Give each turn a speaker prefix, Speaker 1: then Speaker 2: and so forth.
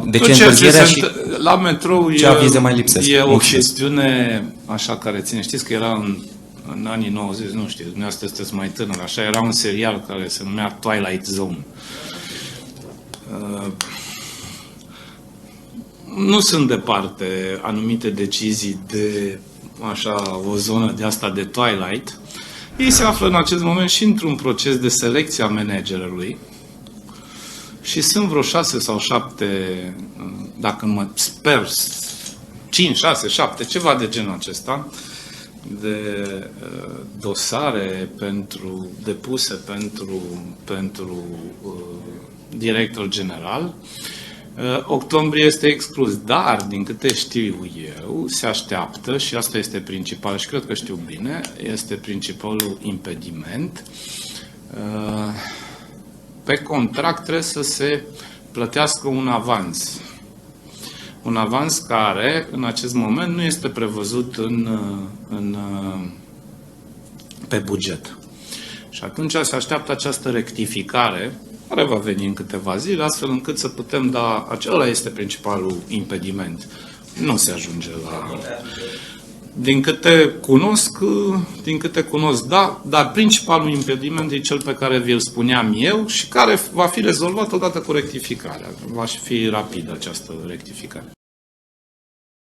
Speaker 1: De ce întârzierea și
Speaker 2: la metrou
Speaker 1: ce avize mai lipsesc?
Speaker 2: E o chestiune așa care ține. Știți că era în anii 90, nu știu, dumneavoastră sunteți mai tânăr, așa, era un serial care se numea Twilight Zone. Nu sunt departe anumite decizii de așa o zonă de asta de Twilight. Ei se află în acest moment și într-un proces de selecție a managerului și sunt vreo 6 sau 7, dacă mă sper, 5, 6, 7, ceva de genul acesta, de dosare depuse pentru director general. Octombrie este exclus, dar, din câte știu eu, se așteaptă, și asta este principal, și cred că știu bine, este principalul impediment. Pe contract trebuie să se plătească un avans. Un avans care, în acest moment, nu este prevăzut pe buget. Și atunci se așteaptă această rectificare, care va veni în câteva zile, astfel încât să putem da... Acela este principalul impediment. Nu se ajunge la... Din câte cunosc, da, dar principalul impediment e cel pe care vi-l spuneam eu și care va fi rezolvat odată cu rectificarea. Va fi rapidă această rectificare.